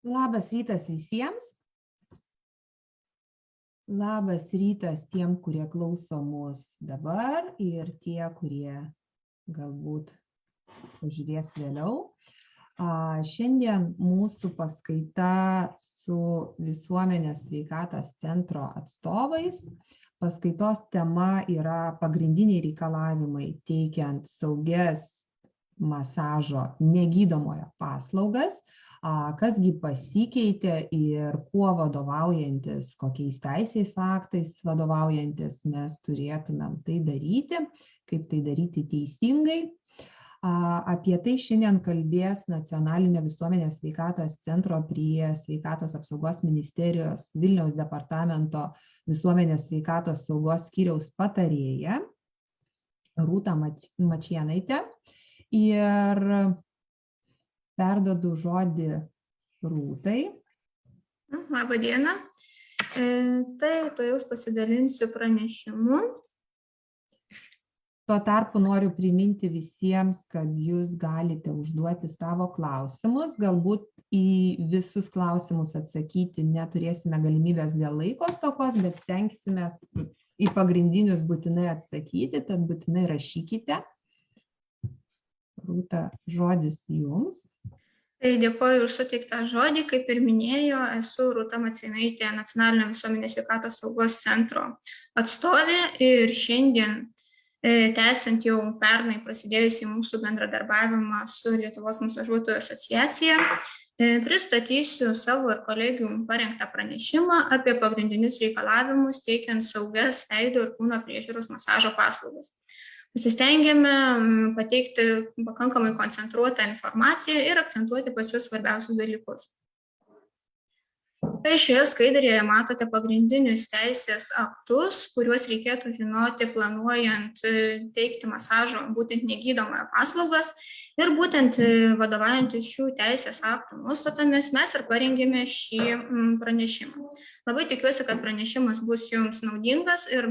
Labas rytas visiems. Labas rytas tiem, kurie klauso mus dabar ir tie, kurie galbūt pažiūrės vėliau. Šiandien mūsų paskaita su Visuomenės sveikatos centro atstovais. Paskaitos tema yra pagrindiniai reikalavimai teikiant saugias masažo negydomojo paslaugas. Kasgi pasikeitė ir kuo vadovaujantis, kokiais teisės aktais vadovaujantis mes turėtumėm tai daryti, kaip tai daryti teisingai. Apie tai šiandien kalbės Nacionalinio visuomenės sveikatos centro prie Sveikatos apsaugos ministerijos Vilniaus departamento visuomenės sveikatos saugos skyriaus patarėja Rūta Mačėnaitė. Ir perduodu žodį Rūtai. Labą dieną. Tai jūs pasidalinsiu pranešimu. Tuo tarpu noriu priminti visiems, kad jūs galite užduoti savo klausimus. Galbūt į visus klausimus atsakyti neturėsime galimybės dėl laiko stokos, bet stengsimės į pagrindinius būtinai atsakyti, tad būtinai rašykite. Rūta, žodis jums. Tai dėkoju už suteiktą žodį. Kaip ir minėjo, esu Rūta Mačėnaitė, Nacionalinio visuomenės sveikatos saugos centro atstovė ir šiandien, tęsiant jau pernai prasidėjusį mūsų bendradarbiavimą su Lietuvos masažuotojų asociacija, pristatysiu savo ir kolegių parengtą pranešimą apie pagrindinius reikalavimus teikiant saugias veido ir kūno priežiūros masažo paslaugas. Pasistengėme pateikti pakankamai koncentruotą informaciją ir akcentuoti pačius svarbiausius dalykus. Tai šioje skaidrėje matote pagrindinius teisės aktus, kuriuos reikėtų žinoti planuojant teikti masažo būtent negydomojo paslaugas. Ir būtent vadovaujantis šių teisės aktų nuostatomis mes ir parengėme šį pranešimą. Labai tikiuosi, kad pranešimas bus jums naudingas ir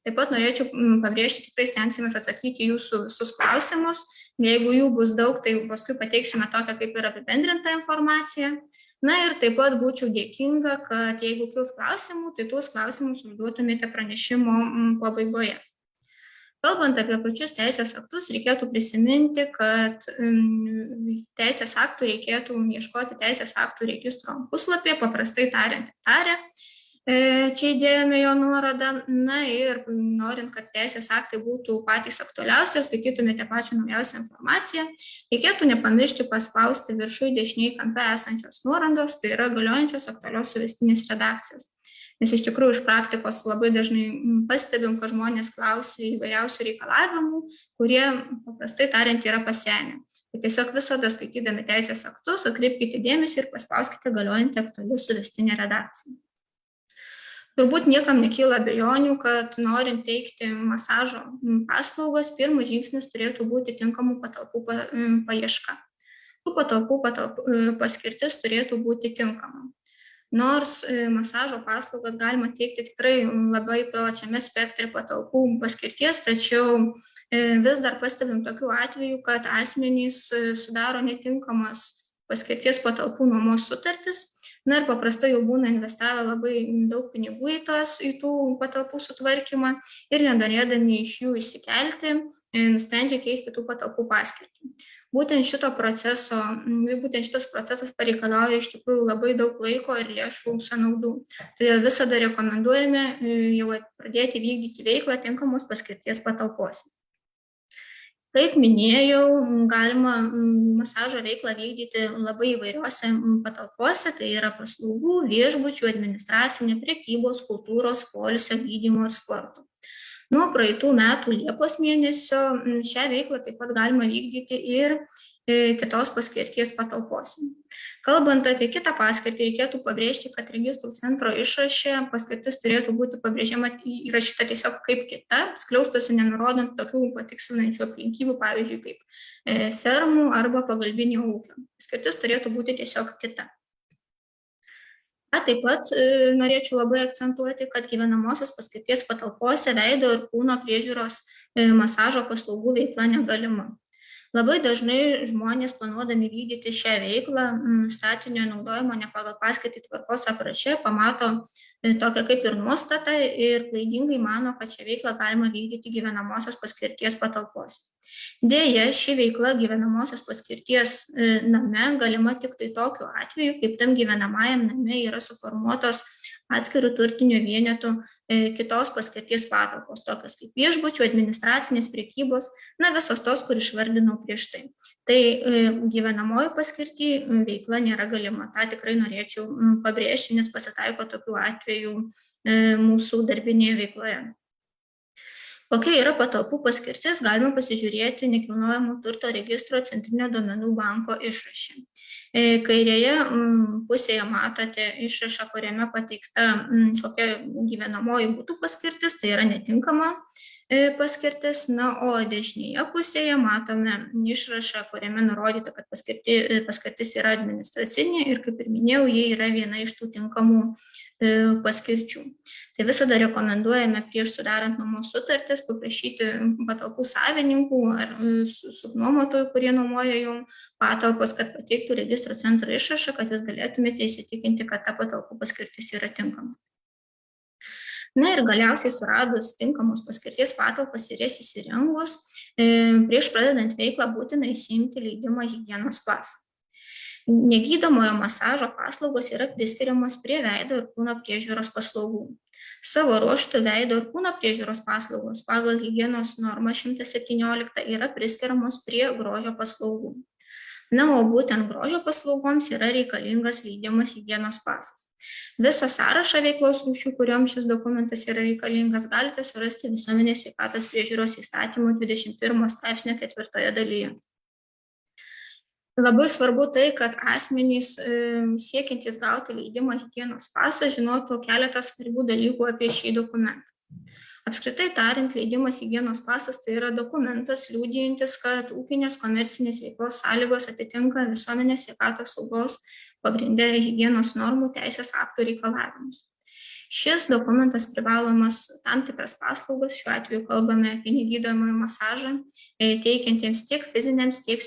taip pat norėčiau pabrėžti, tikrai stengsimės atsakyti jūsų visus klausimus. Jeigu jų bus daug, tai paskui pateiksime tokią kaip ir apibendrintą informaciją. Na ir taip pat būčiau dėkinga, kad jeigu kils klausimų, tai tuos klausimus užduotumėte pranešimo pabaigoje. Kalbant apie pačius teisės aktus, reikėtų prisiminti, kad teisės aktų reikėtų ieškoti teisės aktų registro puslapyje, paprastai tariant, čia įdėjome jo nuorodą. Na ir norint, kad teisės aktai būtų patys aktualiausi ir skaitytumėte pačią naujausią informaciją, reikėtų nepamiršti paspausti viršui dešiniai kampe esančios nuorodos, tai yra galiojančios aktualios suvestinės redakcijos. Nes iš tikrųjų iš praktikos labai dažnai pastebim, kad žmonės klausia įvairiausių reikalavimų, kurie paprastai tariant yra pasenę. Tai tiesiog visada skaitydami teisės aktus atkreipkite dėmesį ir paspauskite galiojantį aktualių suvestinę redakciją. Turbūt niekam nekyla abejonių, kad norint teikti masažo paslaugas, pirmas žingsnis turėtų būti tinkamų patalpų paieška. Tų patalpų paskirtis turėtų būti tinkama. Nors masažo paslaugas galima teikti tikrai labai plačiame spektre patalpų paskirties, tačiau vis dar pastebim tokių atvejų, kad asmenys sudaro netinkamas paskirties patalpų nuomos sutartis. Na ir paprastai jau būna investavę labai daug pinigų į tų patalpų sutvarkymą ir nenorėdami iš jų išsikelti, nusprendžia keisti tų patalpų paskirtį. Būtent šitas procesas pareikalauja iš tikrųjų labai daug laiko ir lėšų sąnaudų. Todėl visada rekomenduojame jau pradėti vykdyti veiklą tinkamos paskirties patalpose. Kaip minėjau, galima masažo veiklą vykdyti labai įvairiose patalpose, tai yra paslaugų, viešbučių, administracinė, prekybos, kultūros, poilsio, gydymo ir sporto. Nuo praeitų metų Liepos mėnesio šią veiklą taip pat galima vykdyti ir kitos paskirties patalpose. Kalbant apie kitą paskirtį, reikėtų pabrėžti, kad registrų centro išraše paskirtis turėtų būti pabrėžiama įrašyta tiesiog kaip kita, skliaustuose nenurodant tokių patikslinančių aplinkybių, pavyzdžiui, kaip fermų arba pagalbinio ūkio. Paskirtis turėtų būti tiesiog kita. Taip pat norėčiau labai akcentuoti, kad gyvenamosios paskirties patalpose veido ir kūno priežiūros masažo paslaugų veikla negalima. Labai dažnai žmonės planuodami vykdyti šią veiklą statinio naudojimo ne pagal paskirtį tvarkos apraše pamato tokią kaip ir nuostatą ir klaidingai mano, kad šią veiklą galima vykdyti gyvenamosios paskirties patalpose. Deja, ši veikla gyvenamosios paskirties name galima tik tai tokiu atveju, kaip tam gyvenamajam name yra suformuotos atskirų turtinių vienetų kitos paskirties patalpos, tokios kaip viešbučių, administracinės prekybos, visos tos, kur išvardinau prieš tai. Tai gyvenamoji paskirty veikla nėra galima. Ta tikrai norėčiau pabrėžti, nes pasitaiko tokių atvejų mūsų darbinėje veikloje. Kokia yra patalpų paskirtis, galima pasižiūrėti nekilnojamo turto registro centrinio duomenų banko išraše. Kairėje pusėje matote išrašą, kuriame pateikta kokia gyvenamoji būtų paskirtis, tai yra netinkama paskirtis, o dešinėje pusėje matome išrašą, kuriame nurodyta, kad paskirtis yra administracinė ir, kaip ir minėjau, jie yra viena iš tų tinkamų paskirčių. Tai visada rekomenduojame prieš sudarant nuomos sutartis paprašyti patalpų savininkų ar subnuomotojų, kurie nuomoja jums patalpas, kad pateiktų registro centro išrašą, kad jūs galėtumėte įsitikinti, kad ta patalpų paskirtis yra tinkama. Ir galiausiai suradus tinkamos paskirties patalpas ir jas įsirengus, prieš pradedant veiklą būtina įsiimti leidimą higienos pasą. Negydomojo masažo paslaugos yra priskiriamos prie veido ir kūno priežiūros paslaugų. Savo ruožtu veido ir kūno priežiūros paslaugos pagal higienos normą 117 yra priskiriamos prie grožio paslaugų. O būtent grožio paslaugoms yra reikalingas leidimas higienos pasas. Visą sąrašą veiklos rūšių, kuriuom šis dokumentas yra reikalingas, galite surasti Visuomenės sveikatos priežiūros įstatymo 21 straipsnio 4 dalyje. Labai svarbu tai, kad asmenys siekiantys gauti leidimą higienos pasą žinotų keletą svarbių dalykų apie šį dokumentą. Apskritai tariant, leidimas higienos pasas tai yra dokumentas liudijantis, kad ūkinės komercinės veiklos sąlygos atitinka Visuomenės sveikatos saugos pagrinde higienos normų teisės aktų reikalavimus. Šis dokumentas privalomas tam tikras paslaugas, šiuo atveju kalbame apie negydomąjį masažą, teikiantiems tiek fiziniams, tiek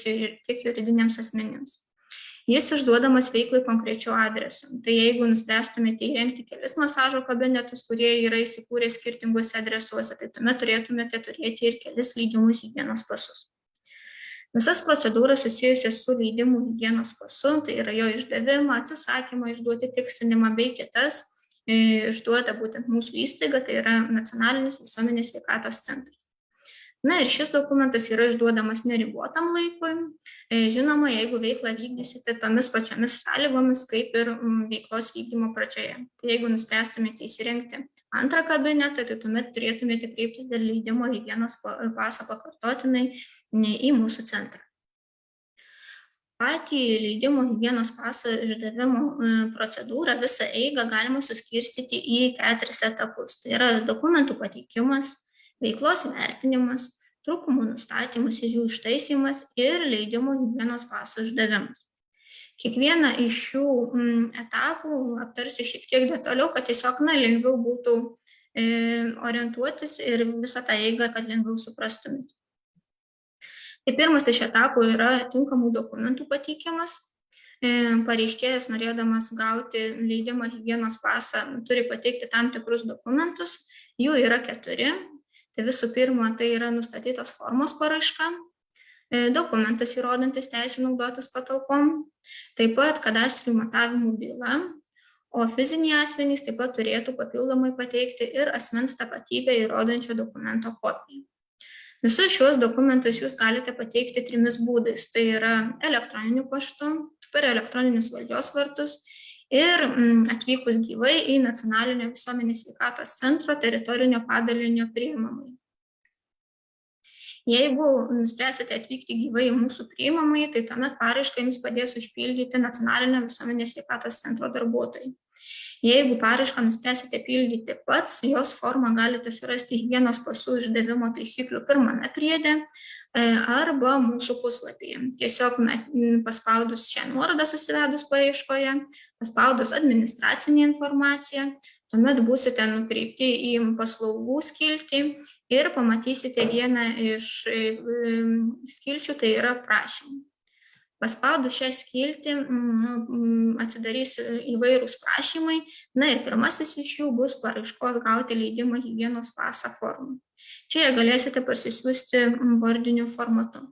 juridiniams asmenims. Jis išduodamas veiklai konkrečiu adresu. Tai jeigu nuspręstumėte įrengti kelis masažo kabinetus, kurie yra įsikūrę skirtinguose adresuose, tai tuomet turėtumėte turėti ir kelis leidimus higienos pasus. Visas procedūras susijusias su leidimu higienos pasu, tai yra jo išdavimą, atsisakymą išduoti tikslinimą bei kitas, išduoda būtent mūsų įstaiga, tai yra Nacionalinis visuomenės sveikatos centras. Ir šis dokumentas yra išduodamas neribotam laikui. Žinoma, jeigu veiklą vykdysite tomis pačiomis sąlygomis, kaip ir veiklos vykdymo pradžioje. Jeigu nuspręstumėte įsirengti antrą kabinetą, tai tuomet turėtumėte kreiptis dėl leidimo higienos paso pakartotinai į mūsų centrą. Patį leidimo higienos paso išdavimo procedūrą, visą eigą galima suskirstyti į 4 etapus. Tai yra dokumentų pateikimas, veiklos vertinimas, trūkumų nustatymas ir jų ištaisymas ir leidimo higienos paso išdavimas. Kiekvieną iš šių etapų aptarsiu šiek tiek detaliau, kad tiesiog lengviau būtų orientuotis ir visą tą eigą, kad lengviau suprastumėte. Tai pirmas iš etapų yra tinkamų dokumentų pateikimas. Pareiškėjas, norėdamas gauti leidimą higienos pasą, turi pateikti tam tikrus dokumentus. Jų yra 4. Tai visų pirma, tai yra nustatytos formos paraiška, dokumentas įrodantis teisę naudotis patalpom, taip pat kadastrinių matavimų byla, o fiziniai asmenys taip pat turėtų papildomai pateikti ir asmens tapatybę įrodančio dokumento kopiją. Visus šios dokumentus jūs galite pateikti 3 būdais. Tai yra elektroniniu paštu, per elektroninius valdžios vartus ir atvykus gyvai į Nacionalinio visuomenės sveikatos centro teritorinio padalinio priimamąjį. Jeigu nuspręsite atvykti gyvai į mūsų priimamąjį, tai tuomet paraišką jums padės užpildyti Nacionalinio visuomenės sveikatos centro darbuotojai. Jeigu paraišką nuspręsite pildyti pats, jos formą galite surasti higienos pasų išdavimo taisyklių 1 priede arba mūsų puslapyje. Tiesiog paspaudus šią nuorodą susivedus paieškoje, paspaudus administracinę informaciją, tuomet būsite nukreipti į paslaugų skiltį ir pamatysite vieną iš skilčių, tai yra prašymų. Paspaudus šią skiltį atsidarys įvairūs prašymai, na ir pirmasis iš jų bus paraiškos gauti leidimą higienos pasą formą. Čia galėsite parsisiųsti vardiniu formatu.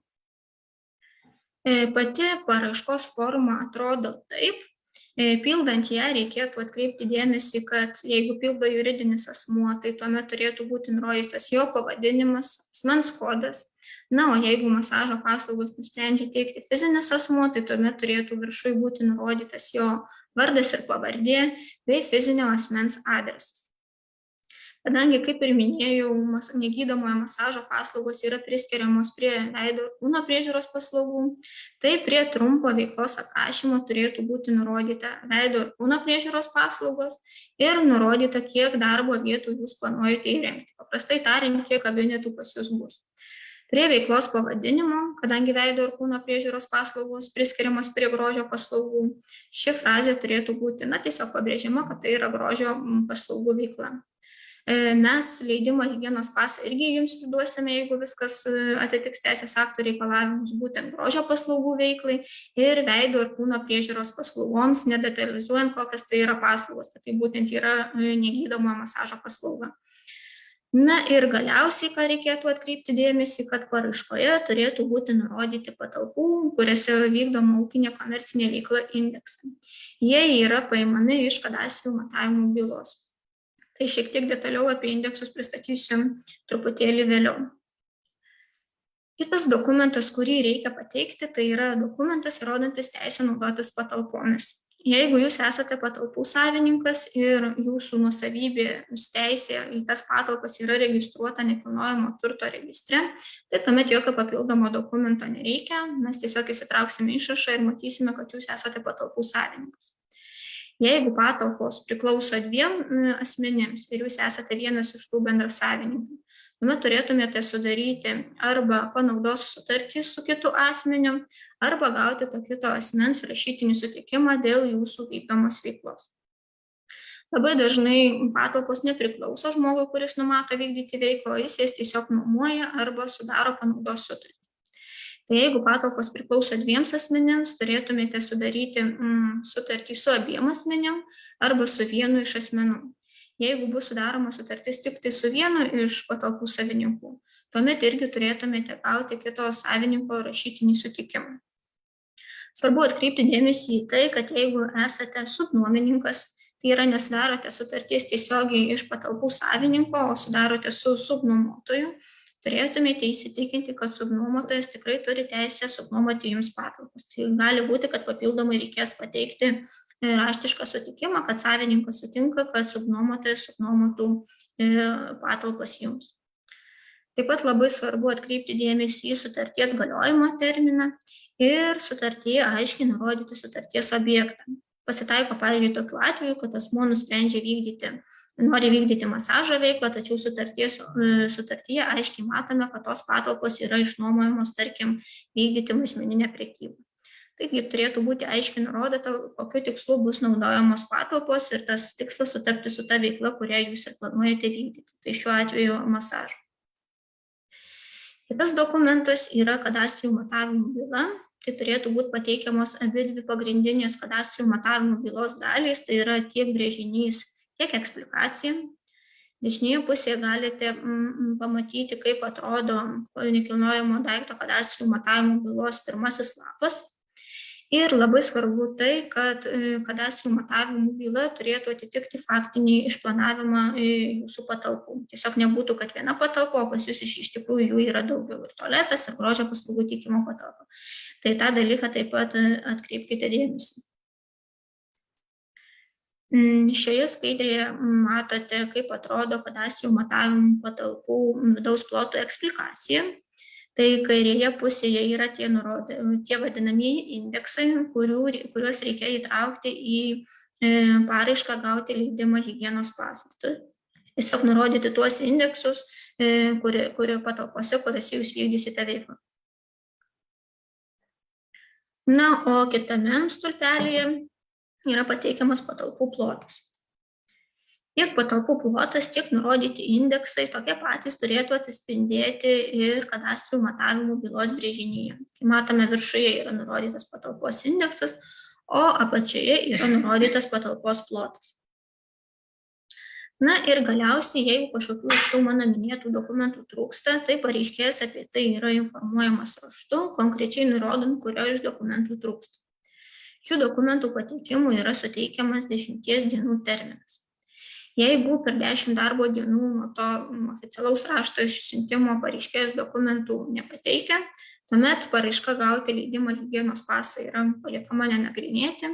Pati paraiškos forma atrodo taip. Pildant ją reikėtų atkreipti dėmesį, kad jeigu pildo juridinis asmuo, tai tuomet turėtų būti nurodytas jo pavadinimas, asmens kodas. Na, o jeigu masažo paslaugas nusprendžia teikti fizinis asmuo, tai tuomet turėtų viršui būti nurodytas jo vardas ir pavardė bei fizinio asmens adresas. Kadangi, kaip ir minėjau, negydomojo masažo paslaugos yra priskiriamos prie veido ir kūno priežiūros paslaugų, tai prie trumpo veiklos aprašymo turėtų būti nurodyta veido ir kūno priežiūros paslaugos ir nurodyta, kiek darbo vietų jūs planuojate įrengti. Paprastai tariant, kiek kabinetų pas jūs bus. Prie veiklos pavadinimo, kadangi veido ir kūno priežiūros paslaugos priskiriamos prie grožio paslaugų, ši frazė turėtų būti tiesiog pabrėžiama, kad tai yra grožio paslaugų veikla. Mes leidimo higienos pasą irgi jums išduosime, jeigu viskas atitiks teisės aktų reikalavimus būtent grožio paslaugų veiklai ir veido ir kūno priežiūros paslaugoms, nedetalizuojant, kokios tai yra paslaugos, tai būtent yra negydomo masažo paslauga. Na ir galiausiai, ką reikėtų atkreipti dėmesį, kad paraiškoje turėtų būti nurodyti patalpų, kuriuose vykdoma ūkinė komercinė veikla indeksai. Jie yra paimami iš kadastrinių matavimų bylos. Tai šiek tiek detaliau apie indeksus pristatysiu truputėlį vėliau. Kitas dokumentas, kurį reikia pateikti, tai yra dokumentas įrodantis teisę naudotis patalpomis. Jeigu jūs esate patalpų savininkas ir jūsų nuosavybės teisė į tas patalpas yra registruota nekilnojamo turto registre, tai tuomet jokio papildomo dokumento nereikia, mes tiesiog įsitrauksime išrašą ir matysime, kad jūs esate patalpų savininkas. Jeigu patalpos priklauso dviem asmenims ir jūs esate vienas iš tų bendrasavininkų, tuomet turėtumėte sudaryti arba panaudos sutartį su kitu asmeniu, arba gauti to kito asmens rašytinį sutikimą dėl jūsų vykdomos veiklos. Labai dažnai patalpos nepriklauso žmogui, kuris numato vykdyti veiklą, jis jas tiesiog nuomoja arba sudaro panaudos sutartį. Tai jeigu patalpos priklauso dviems asmenims, turėtumėte sudaryti sutartį su abiem asmenim arba su vienu iš asmenų. Jeigu bus sudaroma sutartis tik tai su vienu iš patalpų savininkų, tuomet irgi turėtumėte gauti kito savininko rašytinį sutikimą. Svarbu atkreipti dėmesį į tai, kad jeigu esate subnuomininkas, tai yra nesudarote sutarties tiesiogiai iš patalpų savininko, o sudarote su subnuomotoju, turėtumėte įsitikinti, kad subnuomotojas tikrai turi teisę subnuomoti jums patalpas. Tai gali būti, kad papildomai reikės pateikti raštišką sutikimą, kad savininkas sutinka, kad subnuomotojas subnuomotų patalpas jums. Taip pat labai svarbu atkreipti dėmesį į sutarties galiojimo terminą ir sutartyje aiškiai nurodyti sutarties objektą. Pasitaiko, pavyzdžiui, tokiu atveju, kad asmuo nusprendžia nori vykdyti masažo veiklą, tačiau sutartyje aiškiai matome, kad tos patalpos yra išnuomojamos, tarkim, vykdyti mažmeninę prekybą. Taigi turėtų būti aiškiai nurodyta, kokiu tikslu bus naudojamos patalpos ir tas tikslas sutapti su ta veikla, kurią jūs ir planuojate vykdyti. Tai šiuo atveju masažo. Kitas dokumentas yra kadastrinių matavimų byla. Tai turėtų būti pateikiamos abidvi pagrindinės kadastrinių matavimų bylos dalys, tai yra tiek brėžinys, tiek eksplikacija. Dešinėje pusėje galite pamatyti, kaip atrodo nekilnojamo daikto kadastrinių matavimų bylos pirmasis lapas. Ir labai svarbu tai, kad kadastrinių matavimų byla turėtų atitikti faktinį išplanavimą jūsų patalpų. Tiesiog nebūtų, kad viena patalpa, o pas jūs iš tikrųjų jų yra daugiau, ir tualetas, ir grožio paslaugų teikimo patalpa. Tai tą dalyką taip pat atkreipkite dėmesį. Šioje skaidrėje matote, kaip atrodo kadastrinių matavimų patalpų vidaus ploto eksplikacija. Tai kairėje pusėje yra tie vadinamieji indeksai, kuriuos reikia įtraukti į paraišką gauti leidimą higienos pasui. Tiesiog nurodyti tuos indeksus, kurie patalpose, kuriuose jūs vykdysite veiklą. Na, o kitame stulpelyje yra pateikiamas patalpų plotas. Tiek patalpų plotas, tiek nurodyti indeksai tokie patys turėtų atsispindėti ir kadastrinių matavimų bylos brėžinyje. Kaip matome, viršuje yra nurodytas patalpos indeksas, o apačioje yra nurodytas patalpos plotas. Na ir galiausiai, jeigu kažkokių iš tų mano minėtų dokumentų trūksta, tai pareiškėjas apie tai yra informuojamas raštu, konkrečiai nurodant, kurio iš dokumentų trūksta. Šių dokumentų pateikimui yra suteikiamas 10 dienų terminas. Jeigu per 10 darbo dienų nuo to oficialaus rašto išsiuntimo pareiškėjas dokumentų nepateikia, tuomet paraiška gauti leidimą higienos pasą yra paliekama nenagrinėti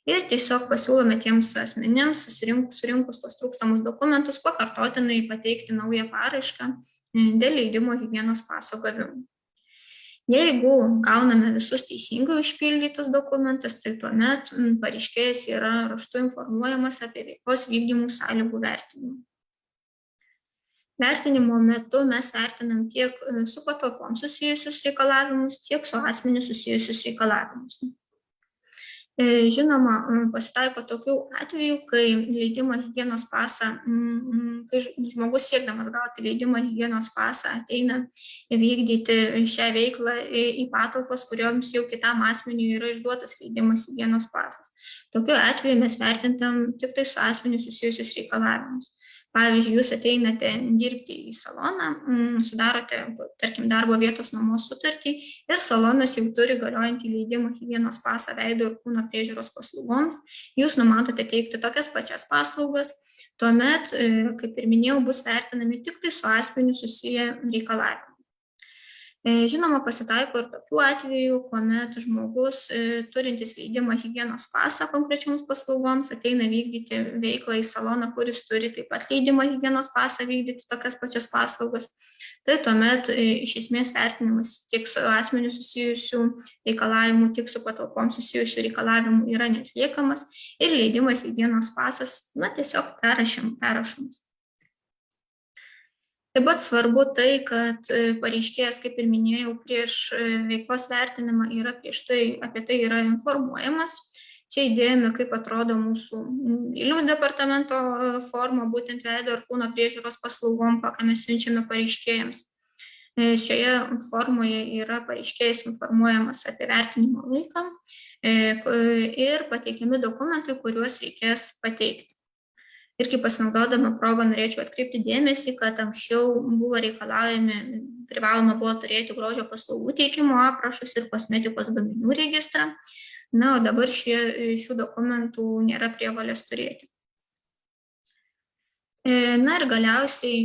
ir tiesiog pasiūlome tiems asmenims, surinkus tos trūkstamus dokumentus, pakartotinai pateikti naują paraišką dėl leidimo higienos paso gavimo. Jeigu gauname visus teisingai užpildytus dokumentus, tai tuomet pareiškėjas yra raštu informuojamas apie veiklos vykdymų sąlygų vertinimą. Vertinimo metu mes vertinam tiek su patalpom susijusius reikalavimus, tiek su asmeniu susijusius reikalavimus. Žinoma, pasitaiko tokių atvejų, kai leidimą higienos pasą, kai žmogus siekdamas gauti leidimą higienos pasą ateina vykdyti šią veiklą į patalpas, kurioms jau kitam asmeniui yra išduotas leidimas higienos pasas. Tokiu atveju mes vertintam tik tai su asmeniu susijusius reikalavimus. Pavyzdžiui, jūs ateinate dirbti į saloną, sudarote, tarkim, darbo vietos nuomos sutartį ir salonas jau turi galiojantį leidimą higienos pasą veido ir kūno priežiūros paslaugoms. Jūs numatote teikti tokias pačias paslaugas, tuomet, kaip ir minėjau, bus vertinami tik tai su asmeniu susiję reikalavimai. Žinoma, pasitaiko ir tokių atvejų, kuomet žmogus turintis leidimą higienos pasą konkrečioms paslaugoms ateina vykdyti veiklą į saloną, kuris turi taip pat leidimą higienos pasą vykdyti tokias pačias paslaugas. Tai tuomet iš esmės vertinimas tiek su asmeniu susijusių reikalavimų, tiek su patalpom susijusių reikalavimų yra neatliekamas ir leidimas higienos pasas, tiesiog perrašomas. Taip pat svarbu tai, kad pareiškėjas, kaip ir minėjau, prieš veiklos vertinimą apie tai yra informuojamas. Čia įdėjome, kaip atrodo mūsų vilniaus departamento forma, būtent veido ir kūno priežiūros paslaugom, ką mes siunčiame pareiškėjams. Šioje formoje yra pareiškėjas informuojamas apie vertinimo laiką ir pateikiami dokumentai, kuriuos reikės pateikti. Ir kaip pasinaudodama progą norėčiau atkreipti dėmesį, kad anksčiau buvo privaloma buvo turėti grožio paslaugų teikimo aprašus ir kosmetikos gaminių registrą, o dabar šių dokumentų nėra prievolės turėti. Ir galiausiai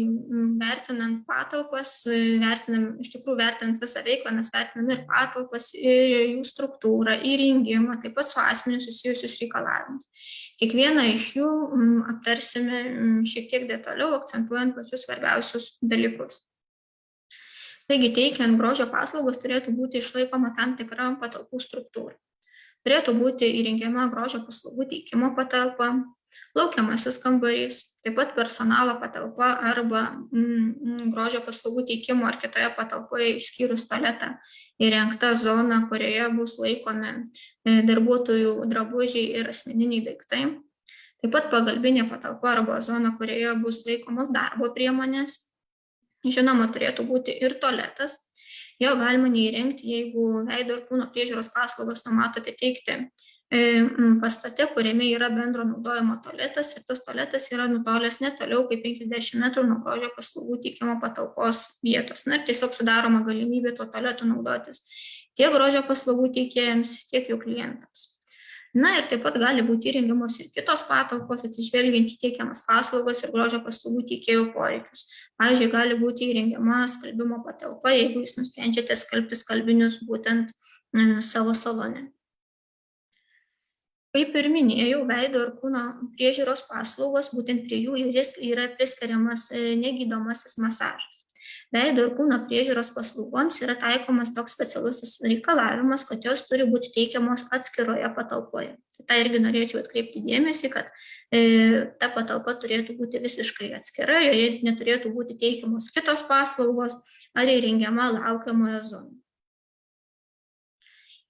vertinant patalpas, vertinant visą veiklą, mes vertinam ir patalpas, ir jų struktūrą, įrengimą, taip pat su asmeniu susijusius reikalavimus. Kiekvieną iš jų aptarsime šiek tiek detaliau, akcentuojant pačius svarbiausius dalykus. Taigi, teikiant grožio paslaugas turėtų būti išlaikoma tam tikra patalpų struktūra. Turėtų būti įrengiama grožio paslaugų teikimo patalpa, laukiamasis kambarys, taip pat personalo patalpa arba grožio paslaugų teikimo ar kitoje patalpoje išskyrus tualetą įrengta zona, kurioje bus laikomi darbuotojų drabužiai ir asmeniniai daiktai. Taip pat pagalbinė patalpa arba zona, kurioje bus laikomos darbo priemonės. Žinoma, turėtų būti ir tualetas. Jo galima neįrengti, jeigu veido ir kūno priežiūros paslaugas numatote teikti pastate, kuriame yra bendro naudojimo tualetas ir tas tualetas yra nutolęs netoliau kaip 50 metrų nuo grožio paslaugų teikimo patalpos vietos. Ir tiesiog sudaroma galimybė tuo tualetu naudotis tiek grožio paslaugų teikėjams, tiek jų klientams. Ir taip pat gali būti įrengiamos ir kitos patalpos, atsižvelgiant į teikiamas paslaugas ir grožio paslaugų teikėjų poreikius. Pavyzdžiui, gali būti įrengiama skalbimo patalpa, jeigu jūs nusprendžiate skalbti skalbinius būtent savo salone. Kaip ir minėjau, veido ir kūno priežiūros paslaugos, būtent prie jų yra priskiriamas negydomasis masažas. Veido ir kūno priežiūros paslaugoms yra taikomas toks specialusis reikalavimas, kad jos turi būti teikiamos atskiroje patalpoje. Tai irgi norėčiau atkreipti dėmesį, kad ta patalpa turėtų būti visiškai atskira, joje neturėtų būti teikiamos kitos paslaugos ar įrengiama laukiamojo zona.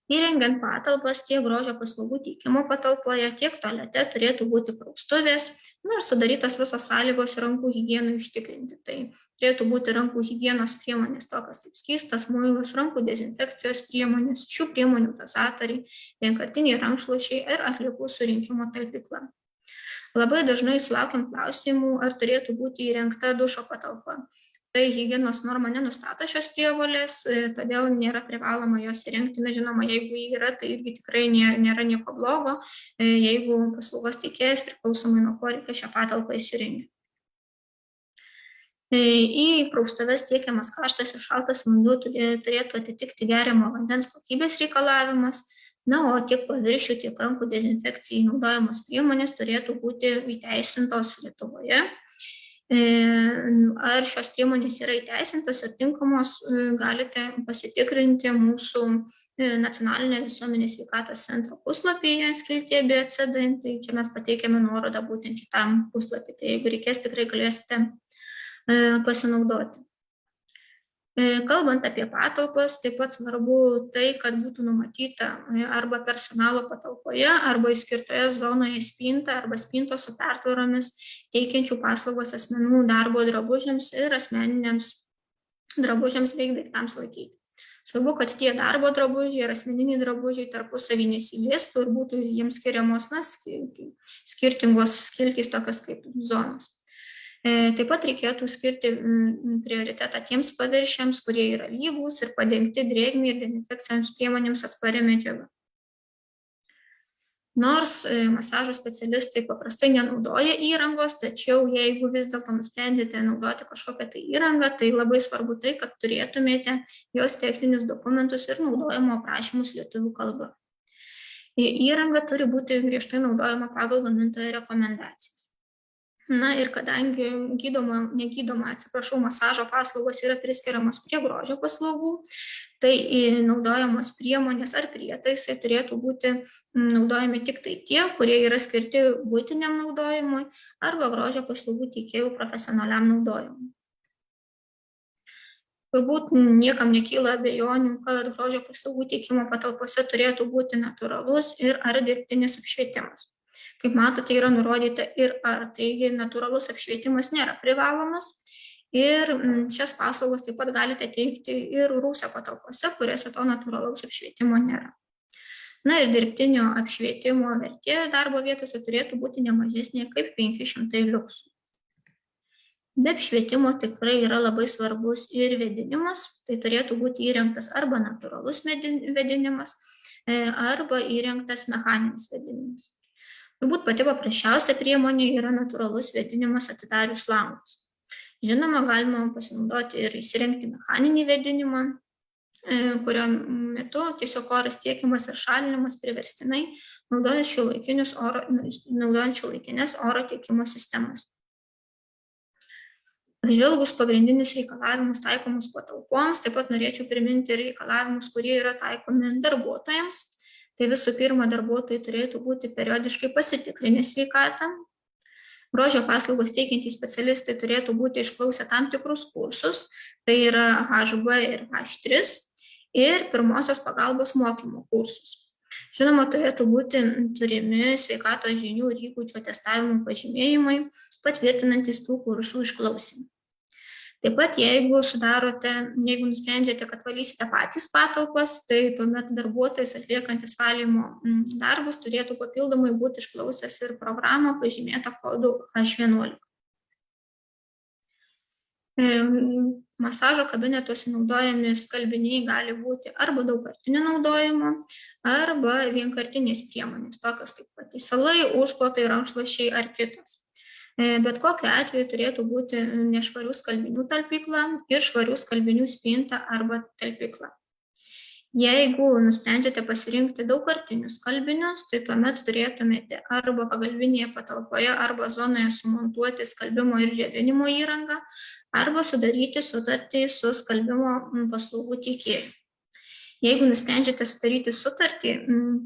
Įrengiant patalpas tiek grožio paslaugų teikimo patalpoje, tiek tualete turėtų būti praustuvės, ir sudarytos visos sąlygos rankų higienai užtikrinti. Tai turėtų būti rankų higienos priemonės tokios kaip skystas muilas, rankų dezinfekcijos priemonės, šių priemonių dozatoriai, vienkartiniai rankšluosčiai ir atliekų surinkimo talpykla. Labai dažnai sulaukiam klausimų, ar turėtų būti įrengta dušo patalpa. Tai higienos norma nenustato šios prievolės, todėl nėra privaloma jos įrengti. Na, žinoma, jeigu jį yra, tai irgi tikrai nėra nieko blogo, jeigu paslaugos teikėjas priklausomai nuo poreikio šią patalpą įsirengia. Į praustuves tiekiamas karštas ir šaltas vanduo turėtų atitikti geriamo vandens kokybės reikalavimas. Na, o tiek paviršių, tiek rankų dezinfekcijai naudojamos priemonės turėtų būti įteisintos Lietuvoje. Ar šios priemonės yra įteisintos ir tinkamos, galite pasitikrinti mūsų nacionalinio visuomenės sveikatos centro puslapyje skiltyje BCD. Tai čia mes pateikiame nuorodą būtent į tą puslapį. Tai jeigu reikės, tikrai galėsite pasinaudoti. Kalbant apie patalpas, taip pat svarbu tai, kad būtų numatyta arba personalo patalpoje, arba įskirtoje zonoje spinta arba spintos su pertvaromis teikiančių paslaugos asmenų darbo drabužiams ir asmeniniams drabužiams bei daiktams laikyti. Svarbu, kad tie darbo drabužiai ir asmeniniai drabužiai tarpusavy nesiliestų ir būtų jiems skiriamos skirtingos skiltys, tokios kaip zonos. Taip pat reikėtų skirti prioritetą tiems paviršiams, kurie yra lygūs ir padengti drėgmei ir dezinfekcijoms priemonėms atsparia medžiaga. Nors masažo specialistai paprastai nenaudoja įrangos, tačiau jeigu vis dėlto nusprendžiate naudoti kažkokią tai įrangą, tai labai svarbu tai, kad turėtumėte jos techninius dokumentus ir naudojimo aprašymus lietuvių kalba. Įranga turi būti griežtai naudojama pagal gamintojo rekomendacijas. Na ir kadangi masažo paslaugos yra priskiriamos prie grožio paslaugų, tai naudojamos priemonės ar prietaisai turėtų būti naudojami tik tai tie, kurie yra skirti buitiniam naudojimui arba grožio paslaugų teikėjų profesionaliam naudojimui. Turbūt niekam nekyla abejonių, kad grožio paslaugų teikimo patalpose turėtų būti natūralus ir ar dirbtinis apšvietimas. Kaip matote, yra nurodyta ir ar, taigi natūralus apšvietimas nėra privalomas ir šias paslaugas taip pat galite teikti ir rūsio patalpose, kuriuose to natūralaus apšvietimo nėra. Na ir dirbtinio apšvietimo vertė darbo vietose turėtų būti nemažesnė kaip 500 liuksų. Be apšvietimo tikrai yra labai svarbus ir vėdinimas, tai turėtų būti įrengtas arba natūralus vėdinimas, arba įrengtas mechaninis vėdinimas. Turbūt pati paprasčiausia priemonė yra natūralus vėdinimas atidarius langus. Žinoma, galima pasinaudoti ir įsirengti mechaninį vėdinimą, kurio metu tiesiog oras tiekiamas ir šalinimas priverstinai, naudojant šiuolaikinės oro tiekimo sistemas. Pažvelgus pagrindinius reikalavimus taikomus patalpoms, taip pat norėčiau priminti reikalavimus, kurie yra taikomi darbuotojams. Tai visų pirma, darbuotojai turėtų būti periodiškai pasitikrinę sveikatą. Grožio paslaugos teikiantys specialistai turėtų būti išklausę tam tikrus kursus, tai yra HB ir H3 ir pirmosios pagalbos mokymo kursus. Žinoma, turėtų būti turimi sveikatos žinių ir įgūdžių atestavimo pažymėjimai, patvirtinantys tų kursų išklausimą. Taip pat, jeigu nusprendžiate, kad valysite patys patalpas, tai tuomet darbuotojas atliekantis valymo darbus turėtų papildomai būti išklausęs ir programą pažymėtą kodu H11. Masažo kabinetuose naudojami skalbiniai gali būti arba daugkartinio naudojimo, arba vienkartinės priemonės, tokios kaip pataisalai, užklotai, rankšluosčiai ar kitos. Bet kokiu atveju turėtų būti nešvarių skalbinių talpykla ir švarių skalbinių spinta arba talpykla. Jeigu nusprendžiate pasirinkti daugkartinius skalbinius, tai tuomet turėtumėte arba pagalbinėje patalpoje arba zonoje sumontuoti skalbimo ir džiovinimo įrangą, arba sudaryti sutartį su skalbimo paslaugų teikėju. Jeigu nusprendžiate sudaryti sutartį,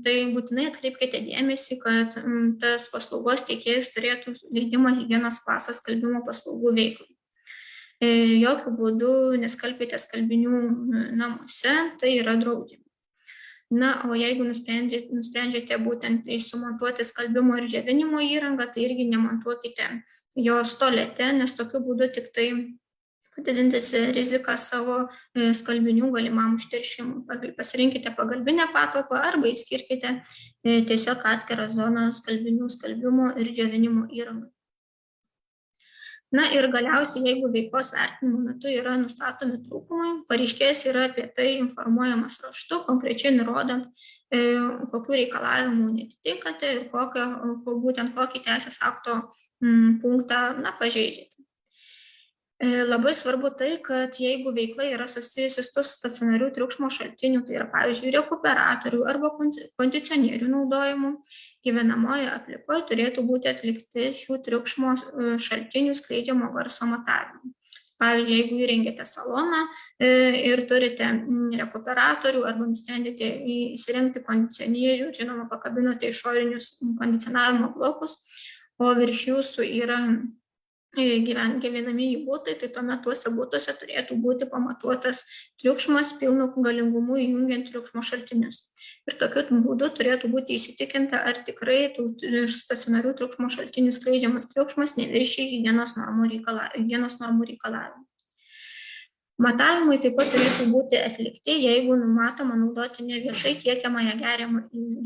tai būtinai atkreipkite dėmesį, kad tas paslaugos teikėjas turėtų leidimą higienos pasą skalbimo paslaugų veiklai. Jokių būdų neskalbkite skalbinių namuose, tai yra draudžiama. Na, o jeigu nusprendžiate būtent sumontuoti skalbimo ir džiovinimo įrangą, tai irgi nemontuokite jos tualete, nes tokiu būdu tik tai padidinsite riziką savo skalbinių galimam užteršimui. Pasirinkite pagalbinę patalpą arba įskirkite tiesiog atskirą zoną skalbinių skalbimo ir džiovinimo įrangai. Na ir galiausiai, jeigu veiklos vertinimo metu yra nustatomi trūkumai, pareiškėjas yra apie tai informuojamas raštu, konkrečiai nurodant, kokių reikalavimų netitinkate ir būtent kokį teisės akto punktą pažeidžiate. Labai svarbu tai, kad jeigu veikla yra susijusi su stacionarių triukšmo šaltinių, tai yra pavyzdžiui rekuperatorių arba kondicionierių naudojimu, gyvenamoje aplikoje turėtų būti atlikti šių triukšmo šaltinių skleidžiamo garso matavimai. Pavyzdžiui, jeigu įrengėte saloną ir turite rekuperatorių arba nusprendėte įsirengti kondicionierių, žinoma, pakabinote išorinius kondicionavimo blokus, o virš jūsų yra gyvenamieji butai, tai tuomet tuose butuose turėtų būti pamatuotas triukšmas pilnu galingumu įjungiant triukšmo šaltinius. Ir tokiu būdu turėtų būti įsitikinta, ar tikrai iš stacionarių triukšmo šaltinių skleidžiamas triukšmas neviršija higienos normų reikalavimų. Matavimai taip pat turėtų būti atlikti, jeigu numatoma naudoti neviešai tiekiamąją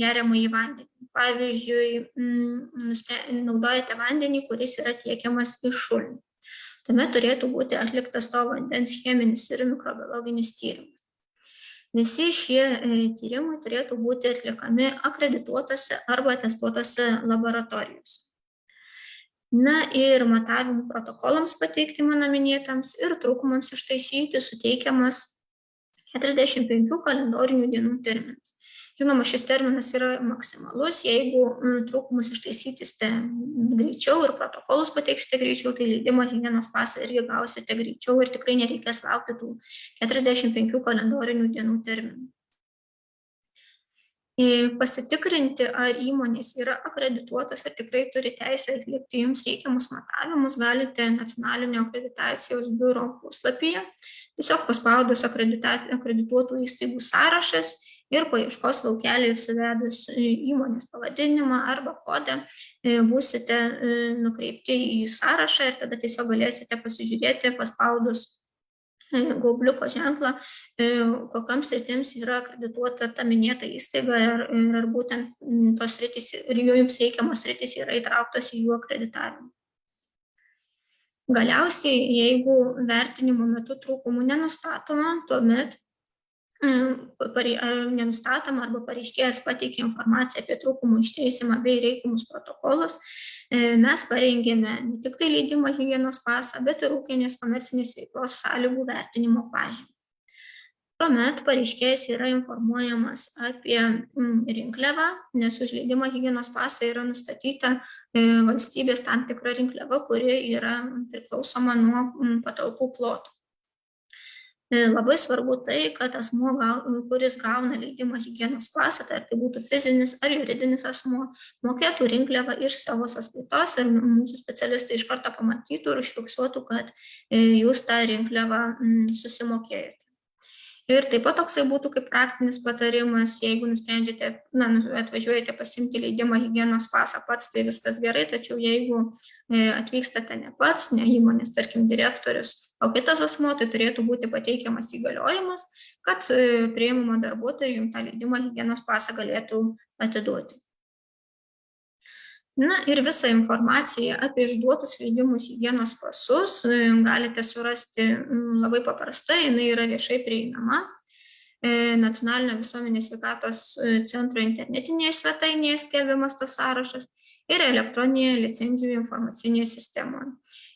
geriamąjį vandenį. Pavyzdžiui, naudojate vandenį, kuris yra tiekiamas iš šulinių. Tuomet turėtų būti atliktas to vandens cheminis ir mikrobiologinis tyrimas. Visi šie tyrimai turėtų būti atliekami akredituotose arba atestuotose laboratorijose. Na ir matavimų protokolams pateikti mano minėtams ir trūkumams ištaisyti suteikiamas 45 kalendorinių dienų terminas. Žinoma, šis terminas yra maksimalus, jeigu trūkumus ištaisysite greičiau ir protokolus pateiksite greičiau, tai leidimą higienos pasą irgi gausite greičiau ir tikrai nereikės laukti tų 45 kalendorinių dienų terminų. Pasitikrinti, ar įmonės yra akredituotas ir tikrai turi teisę atlikti jums reikiamus matavimus, galite nacionalinio akreditacijos biuro puslapyje. Tiesiog paspaudus akredituotų įstaigų sąrašas ir paieškos laukelį suvedus įmonės pavadinimą arba kodą būsite nukreipti į sąrašą ir tada tiesiog galėsite pasižiūrėti, paspaudus gaubliuko ženklą, kokiams sritims yra akredituota ta minėta įstaiga ir būtent tos sritys ir jums reikiamos sritys yra įtrauktos į jų akreditavimą. Galiausiai, jeigu vertinimo metu trūkumų nenustatoma, tuomet nenustatoma arba pareiškėjas pateikia informaciją apie trūkumų ištaisymą bei reikiamus protokolus, mes parengėme ne tik tai leidimą higienos pasą, bet ir ūkinės komercinės veiklos sąlygų vertinimo pažymą. Tuomet pareiškėjas yra informuojamas apie rinkliavą, nes už leidimą higienos pasą yra nustatyta valstybės tam tikra rinkliava, kuri yra priklausoma nuo patalpų ploto. Labai svarbu tai, kad asmuo, kuris gauna leidimą higienos pasą, tai būtų fizinis ar juridinis asmuo, mokėtų rinkliavą iš savo sąskaitos ir mūsų specialistai iš karto pamatytų ir užfiksuotų, kad jūs tą rinkliavą susimokėjote. Ir taip pat toksai būtų kaip praktinis patarimas, jeigu nusprendžiate, atvažiuojate pasiimti leidimą higienos pasą pats, tai viskas gerai, tačiau jeigu atvykstate ne pats, ne įmonės, tarkim, direktorius, o kitas asmuo, tai turėtų būti pateikiamas įgaliojimas, kad priėmimo darbuotojai jums tą leidimą higienos pasą galėtų atiduoti. Na ir visą informaciją apie išduotus leidimus higienos pasus galite surasti labai paprastai, jinai yra viešai prieinama Nacionalinio visuomenės sveikatos centro internetinėje svetainėje skelbiamas tas sąrašas ir elektroninėje licenzijų informacinėje sistemoje.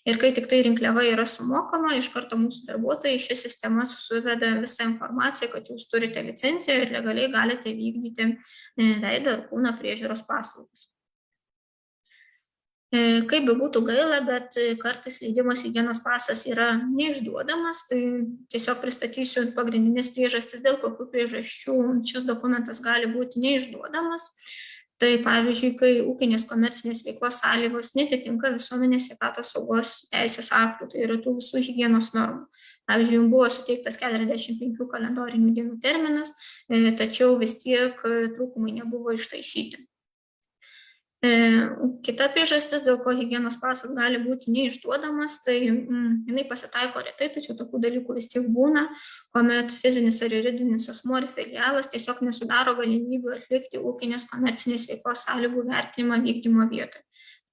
Ir kai tik tai rinkliava yra sumokama, iš karto mūsų darbuotojai šią sistemą suveda visą informaciją, kad jūs turite licenciją ir legaliai galite vykdyti veido ir kūno priežiūros paslaugas. Kaip be būtų gaila, bet kartais leidimas higienos pasas yra neišduodamas, tai tiesiog pristatysiu pagrindinės priežastis, dėl kokių priežasčių šis dokumentas gali būti neišduodamas. Tai pavyzdžiui, kai ūkinės komercinės veiklos sąlygos netitinka visuomenės sveikatos saugos teisės aktų, tai yra tų visų higienos normų. Pavyzdžiui, jums buvo suteiktas 45 kalendorinių dienų terminas, tačiau vis tiek trūkumai nebuvo ištaisyti. Kita priežastis, dėl ko higienos pasas gali būti neišduodamas, tai jinai pasitaiko retai, tačiau tokių dalykų vis tiek būna, kuomet fizinis ar juridinis asmuo ir filialas tiesiog nesudaro galimybių atlikti ūkinės komercinės veiklos sąlygų vertinimą vykdymo vietoje.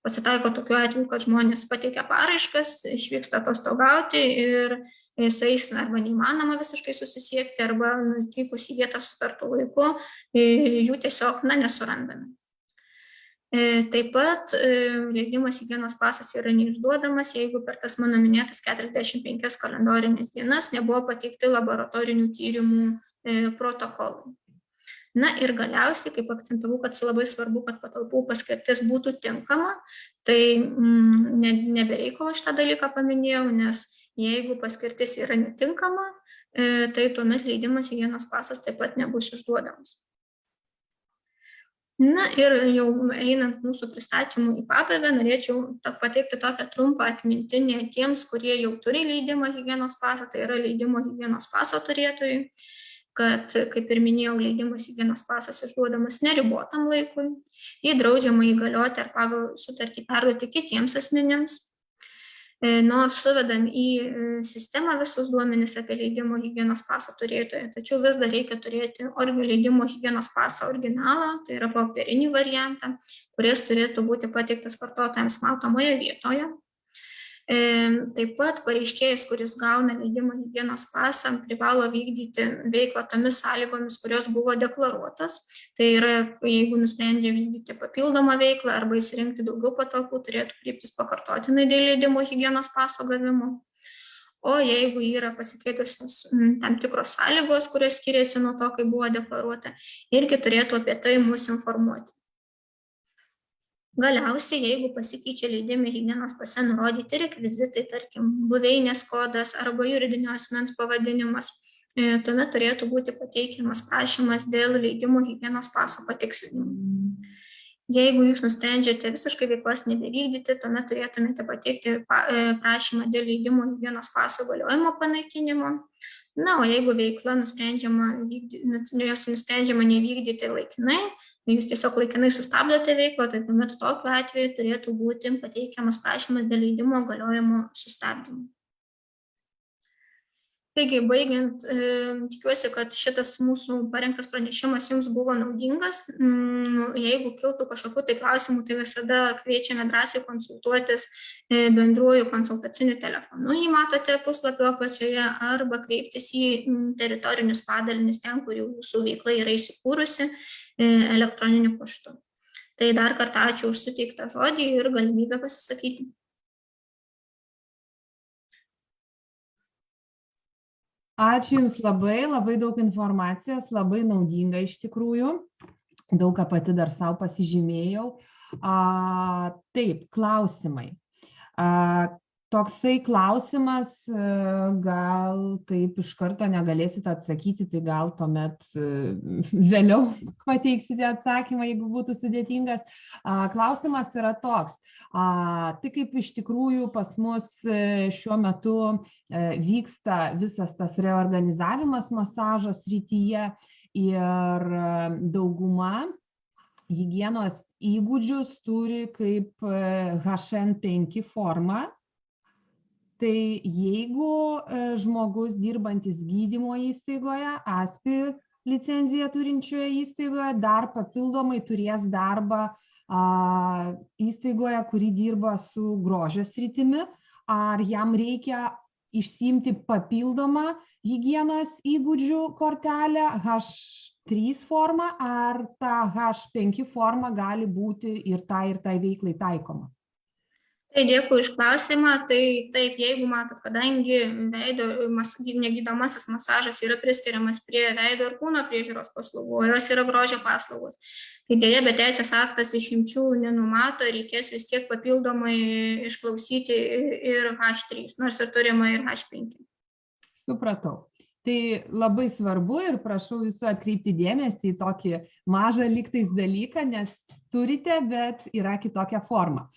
Pasitaiko tokiu atveju, kad žmonės pateikia paraiškas, išvyksta atostogauti ir su jais arba neįmanoma visiškai susisiekti, arba atvykus į vietą sutartu laiku, jų tiesiog nesurandame. Taip pat leidimas higienos pasas yra neišduodamas, jeigu per tas mano minėtas 45 kalendorinės dienas nebuvo pateikti laboratorinių tyrimų protokolai. Na ir galiausiai, kaip akcentavau, kad labai svarbu, kad patalpų paskirtis būtų tinkama, tai nebereikalo šitą dalyką paminėjau, nes jeigu paskirtis yra netinkama, tai tuomet leidimas higienos pasas taip pat nebus išduodamas. Na ir jau einant mūsų pristatymų į pabaigą, norėčiau pateikti tokią trumpą atmintinę tiems, kurie jau turi leidimą higienos pasą, tai yra leidimo higienos paso turėtojai, kad, kaip ir minėjau, leidimas higienos pasas išduodamas neribotam laikui, jį draudžiama įgalioti ar pagal sutartį perduoti kitiems asmenims. Nors suvedam į sistemą visus duomenis apie leidimo higienos paso turėtoją, tačiau vis dar reikia turėti leidimo higienos paso originalą, tai yra popierinį variantą, kuris turėtų būti pateiktas vartotojams matomoje vietoje. Taip pat pareiškėjas, kuris gauna leidimą higienos pasą, privalo vykdyti veiklą tomis sąlygomis, kurios buvo deklaruotos. Tai yra, jeigu nusprendžia vykdyti papildomą veiklą arba įsirinkti daugiau patalpų, turėtų kreiptis pakartotinai dėl leidimo higienos paso gavimo. O jeigu yra pasikeitusios tam tikros sąlygos, kurios skiriasi nuo to, kai buvo deklaruota, irgi turėtų apie tai mus informuoti. Galiausiai, jeigu pasikeičia leidime higienos pase nurodyti rekvizitai, tarkim, buveinės kodas arba juridinio asmens pavadinimas, tuomet turėtų būti pateikiamas prašymas dėl leidimo higienos paso patikslinimo. Jeigu jūs nusprendžiate visiškai veiklas nebevykdyti, tuomet turėtumėte pateikti prašymą dėl leidimo higienos paso galiojimo panaikinimo. Na, o jeigu veikla nusprendžiama nevykdyti laikinai, jūs tiesiog laikinai sustabdote veiklą, tai tuomet tokiu atveju turėtų būti pateikiamas prašymas dėl leidimo galiojimo sustabdymo. Taigi, baigiant, tikiuosi, kad šitas mūsų parengtas pranešimas jums buvo naudingas. Jeigu kiltų kažkokių tai klausimų, tai visada kviečiame drąsiai konsultuotis bendruoju konsultaciniu telefonu. Jį matote puslapio apačioje arba kreiptis į teritorinius padalinius ten, kur jūsų veikla yra įsikūrusi elektroniniu paštu. Tai dar kartą ačiū už suteiktą žodį ir galimybę pasisakyti. Ačiū Jums labai, labai daug informacijos, labai naudinga iš tikrųjų. Daug ką pati dar savo pasižymėjau. Taip, klausimai. Toksai klausimas, gal taip iš karto negalėsite atsakyti, tai gal tuomet vėliau pateiksite atsakymą, jeigu būtų sudėtingas. Klausimas yra toks. Tai kaip iš tikrųjų pas mus šiuo metu vyksta visas tas reorganizavimas masažo srityje ir dauguma higienos įgūdžius turi kaip HN5 formą. Tai jeigu žmogus dirbantis gydymo įstaigoje, ASPI licenciją turinčioje įstaigoje, dar papildomai turės darbą įstaigoje, kuri dirba su grožio sritimi, ar jam reikia išsiimti papildomą higienos įgūdžių kortelę H3 formą, ar ta H5 forma gali būti ir tai veiklai taikoma? Tai dėkui iš klausimą. Tai taip, jeigu matot, kadangi veido negydomasis masažas yra priskiriamas prie veido ir kūno priežiūros paslaugų, jos yra grožio paslaugos. Tai dėja, bet teisės aktas išimčių nenumato, reikės vis tiek papildomai išklausyti ir H3, nors ir turima ir H5. Supratau. Tai labai svarbu ir prašau jūsų atkreipti dėmesį į tokį mažą lygtais dalyką, nes turite, bet yra kitokia forma.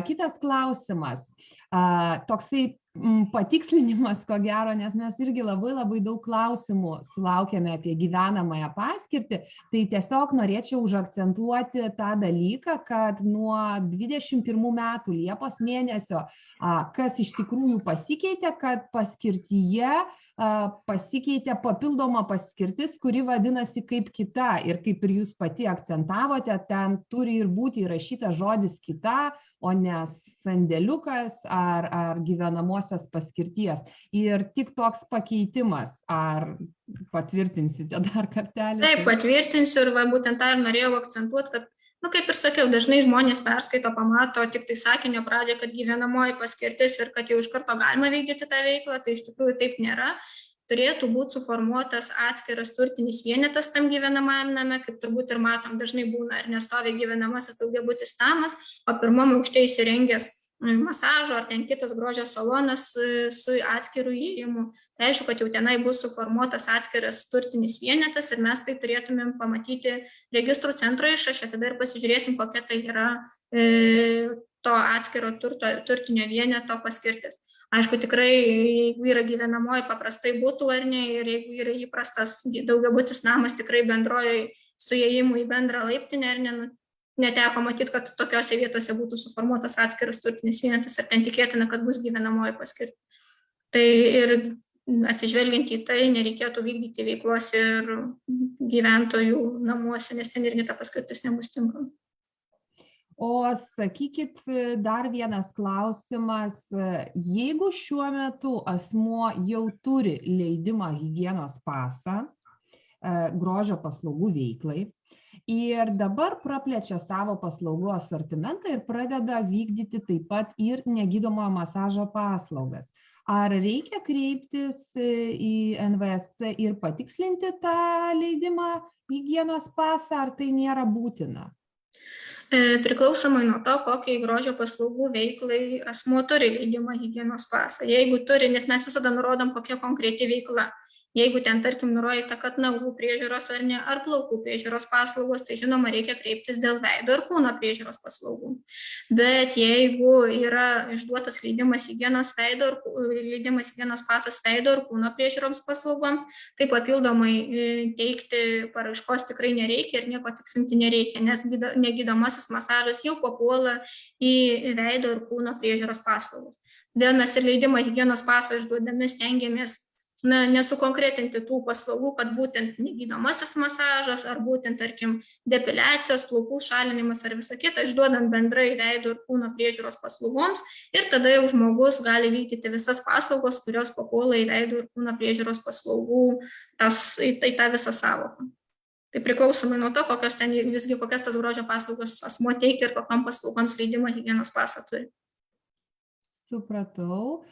Kitas klausimas, toksai patikslinimas, ko gero, nes mes irgi labai daug klausimų sulaukėme apie gyvenamąją paskirtį, tai tiesiog norėčiau užakcentuoti tą dalyką, kad nuo 21 metų Liepos mėnesio, kas iš tikrųjų pasikeitė, kad paskirtyje pasikeitė papildoma paskirtis, kuri vadinasi kaip kita, ir kaip ir jūs pati akcentavote, ten turi ir būti įrašytas žodis kita, o ne sandėliukas ar gyvenamosios paskirties. Ir tik toks pakeitimas, ar patvirtinsite dar kartelį? Taip, patvirtinsiu, ir būtent tą ir norėjau akcentuoti, kad, kaip ir sakiau, dažnai žmonės perskaito, pamato tik tai sakinio pradžią, kad gyvenamoji paskirtis ir kad jau iš karto galima vykdyti tą veiklą, tai iš tikrųjų taip nėra. Turėtų būti suformuotas atskiras turtinis vienetas tam gyvenamajam name, kaip turbūt ir matom, dažnai būna ir nestovi gyvenamasis daugiabutis namas, o pirmam aukšte įsirengęs masažo ar ten kitas grožio salonas su atskiru įėjimu. Tai aišku, kad jau tenai bus suformuotas atskiras turtinis vienetas ir mes tai turėtumėm pamatyti registrų centro išraše, tada ir pasižiūrėsim, kokia tai yra to atskiro turtinio vieneto paskirtis. Aišku, tikrai, jeigu yra gyvenamoji paprastai būtų ar ne, ir jeigu yra įprastas daugiabutis namas tikrai bendrojo su įėjimu į bendrą laiptinę, ar ne, neteko matyti, kad tokiose vietose būtų suformuotas atskiras turtinis vienetas, ar ten tikėtina, kad bus gyvenamoji paskirtis. Tai ir atsižvelgiant į tai, nereikėtų vykdyti veiklos ir gyventojų namuose, nes ten irgi ta paskirtis nebus tinkama. O sakykit, dar vienas klausimas, jeigu šiuo metu asmuo jau turi leidimą higienos pasą grožio paslaugų veiklai ir dabar praplečia savo paslaugų asortimentą ir pradeda vykdyti taip pat ir negydomojo masažo paslaugas, ar reikia kreiptis į NVSC ir patikslinti tą leidimą higienos pasą, ar tai nėra būtina? Priklausomai nuo to, kokiai grožio paslaugų veiklai asmuo turi leidimą higienos pasą. Jeigu turi, nes mes visada nurodom, kokia konkreti veikla. Jeigu ten, tarkim, nurodyta, kad nagų priežiūros ar ne, ar plaukų priežiūros paslaugos, tai žinoma, reikia kreiptis dėl veido ir kūno priežiūros paslaugų. Bet jeigu yra išduotas leidimas higienos pasas veido ir kūno priežiūroms paslaugoms, tai papildomai teikti paraiškos tikrai nereikia ir nieko tikslinti nereikia, nes negydomasis masažas jau papuola į veido ir kūno priežiūros paslaugas. Todėl mes ir leidimą higienos pasą išduodami stengiamės nesukonkretinti tų paslaugų, kad būtent negydomasis masažas, ar būtent, tarkim, depiliacijos, plaukų šalinimas ar visą kitą, išduodant bendrai veido ir kūno priežiūros paslaugoms, ir tada jau žmogus gali vykdyti visas paslaugos, kurios papuola į veido ir kūno priežiūros paslaugų į tą visą savoką. Tai priklausomai nuo to, kokias tas grožio paslaugos asmuo teikia ir kokiam paslaugoms leidimą higienos pasą turi. Supratau.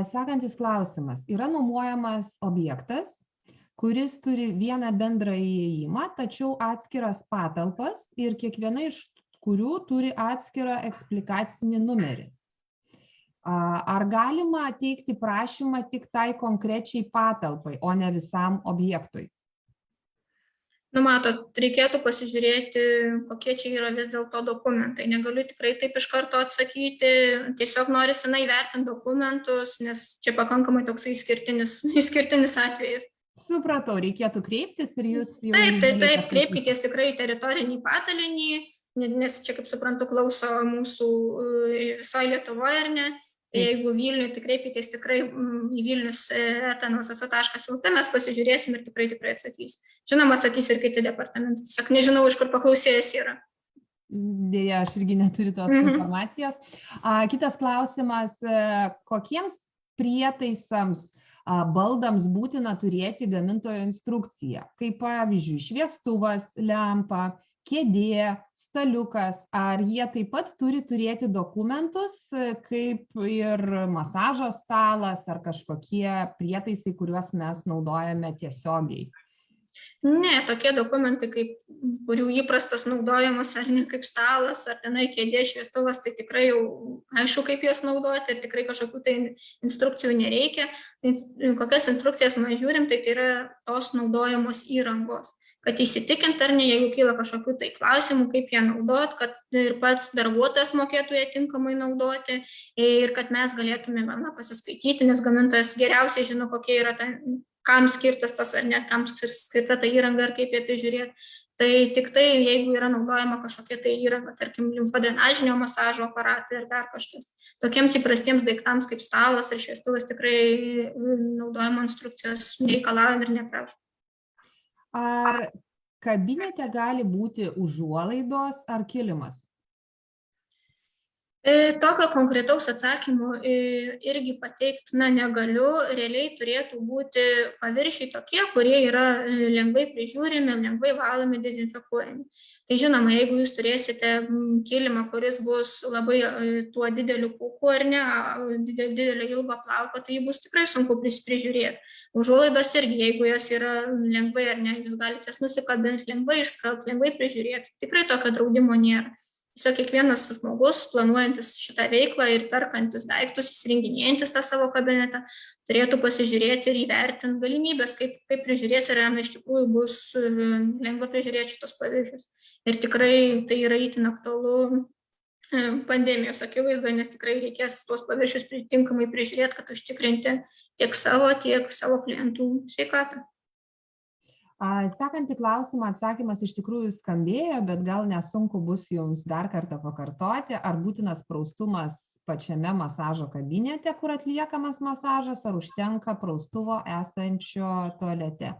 Sekantis klausimas. Yra nuomojamas objektas, kuris turi vieną bendrą įėjimą, tačiau atskiras patalpas ir kiekviena iš kurių turi atskirą eksplikacinį numerį. Ar galima teikti prašymą tik tai konkrečiai patalpai, o ne visam objektui? Matot, reikėtų pasižiūrėti, kokie čia yra vis dėlto dokumentai. Negaliu tikrai taip iš karto atsakyti, tiesiog norisi įvertinti dokumentus, nes čia pakankamai toksai išskirtinis atvejis. Supratau, reikėtų kreiptis ir jūs jau... Taip, kreipkitės tikrai į teritorinį padalinį, nes čia, kaip suprantu, klauso mūsų visoje Lietuvoje, ar ne? Jeigu Vilniuje, tai kreipkitės tikrai į vilnius@nvsc.lt, mes pasižiūrėsim ir tikrai atsakys. Žinoma, atsakys ir kiti departamentai. Tiesiog nežinau, iš kur paklausėjas yra. Deja, aš irgi neturiu tos informacijos. Kitas klausimas, kokiems prietaisams, baldams būtina turėti gamintojo instrukciją? Kaip pavyzdžiui, šviestuvas, lempa, kėdė, staliukas, ar jie taip pat turi turėti dokumentus, kaip ir masažo stalas ar kažkokie prietaisai, kuriuos mes naudojame tiesiogiai? Ne, tokie dokumentai, kurių įprastas naudojimas, ar ne kaip stalas, ar tenai kėdė, šviestuvas, tai tikrai jau aišku, kaip juos naudoti ir tikrai kažkokių tai instrukcijų nereikia. Kokias instrukcijas mes žiūrim, tai yra tos naudojamos įrangos. kad įsitikinti ar ne, jeigu kyla kažkokių tai klausimų, kaip ją naudot, kad ir pats darbuotojas mokėtų ją tinkamai naudoti ir kad mes galėtume pasiskaityti, nes gamintojas geriausiai žino, kokie yra kam skirtas tas ar ne, kam skirta ta įranga ir kaip ją prižiūrėti. Tai tik tai, jeigu yra naudojama kažkokia tai įranga, tarkim, limfodrenažinio masažo aparatai ar dar kažkas. Tokiems įprastiems daiktams kaip stalas ar šviestuvas tikrai naudojimo instrukcijos nereikalaujam ir neprašom. Ar kabinete gali būti užuolaidos ar kilimas? Tokio konkretaus atsakymo irgi pateikti negaliu, realiai turėtų būti paviršiai tokie, kurie yra lengvai prižiūrimi, lengvai valomi, dezinfekuojami. Tai žinoma, jeigu jūs turėsite kilimą, kuris bus labai tuo dideliu pūku ar ne, didelio ilgo plauko, tai jį bus tikrai sunku prižiūrėti. Užuolaidos irgi, jeigu jos yra lengvai ar ne, jūs galite jas nusikabinti, lengvai išskalbti, lengvai prižiūrėti. Tikrai tokio draudimo nėra. Tiesiog kiekvienas žmogus, planuojantis šitą veiklą ir perkantis daiktus, įsirenginėjantis tą savo kabinetą, turėtų pasižiūrėti ir įvertinti galimybės, kaip prižiūrės ir jam iš tikrųjų bus lengva prižiūrėti šitos paviršius. Ir tikrai tai yra itin aktualu pandemijos akivaizdoje, nes tikrai reikės tuos paviršius tinkamai prižiūrėti, kad užtikrinti tiek savo klientų sveikatą. Sekantį klausimą atsakymas iš tikrųjų skambėjo, bet gal nesunku bus jums dar kartą pakartoti, ar būtinas praustumas pačiame masažo kabinete, kur atliekamas masažas, ar užtenka praustuvo esančio tualete?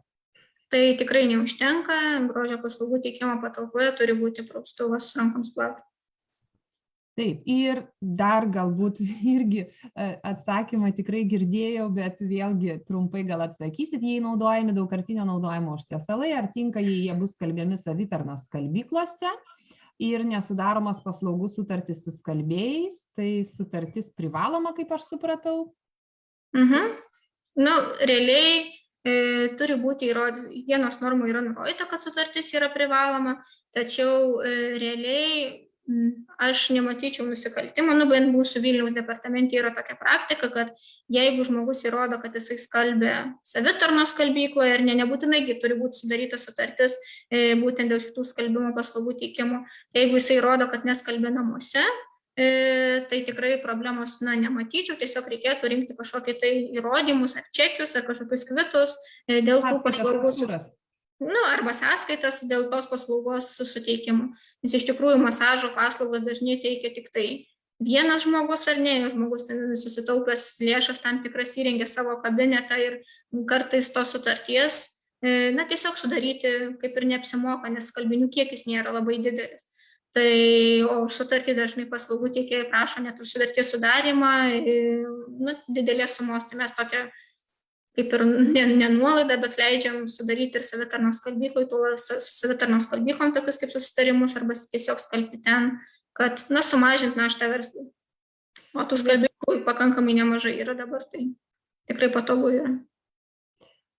Tai tikrai neužtenka, grožio paslaugų teikimo patalpoje turi būti praustuvas rankoms plauti. Taip, ir dar galbūt irgi atsakymą tikrai girdėjau, bet vėlgi trumpai gal atsakysit, jei naudojami daugkartinio naudojimo užtiesalai, ar tinka, jei jie bus skalbiami savitarnos skalbyklose ir nesudaromos paslaugų sutartys su skalbėjais, tai sutartis privaloma, kaip aš supratau? Realiai turi būti įrodyta, higienos normų yra nurodyta, kad sutartis yra privaloma, tačiau realiai aš nematyčiau nusikaltimo, bent mūsų Vilniaus departamente yra tokia praktika, kad jeigu žmogus įrodo, kad jisai skalbė savitarnos skalbykloje ir nebūtinai turi būti sudaryta sutartis būtent dėl šitų skalbimo paslaugų teikimo, jeigu jisai įrodo, kad neskalbė namuose, tai tikrai problemos nematyčiau, tiesiog reikėtų rinkti kažkokį tai įrodymus ar čekius ar kažkokius kvitus dėl tų paslaugų. Arba sąskaitas dėl tos paslaugos suteikimo. Nes iš tikrųjų masažo paslaugas dažnai teikia tik tai vienas žmogus ar ne, žmogus susitaupęs lėšas tam tikras įrengė savo kabinetą ir kartais tos sutarties tiesiog sudaryti kaip ir neapsimoka, nes skalbinių kiekis nėra labai didelis. Tai o už sutartį dažnai paslaugų teikėjai prašo net už sutarties sudarymą didelės sumos, tai mes tokią kaip ir nenuolaidą, bet leidžiam sudaryti ir savitarnos skalbyklai, su savitarnos skalbyklom tokius kaip susitarimus arba tiesiog skalbti ten, kad sumažinti naštą verslui. O tų skalbyklų pakankamai nemažai yra dabar, tai tikrai patogu yra.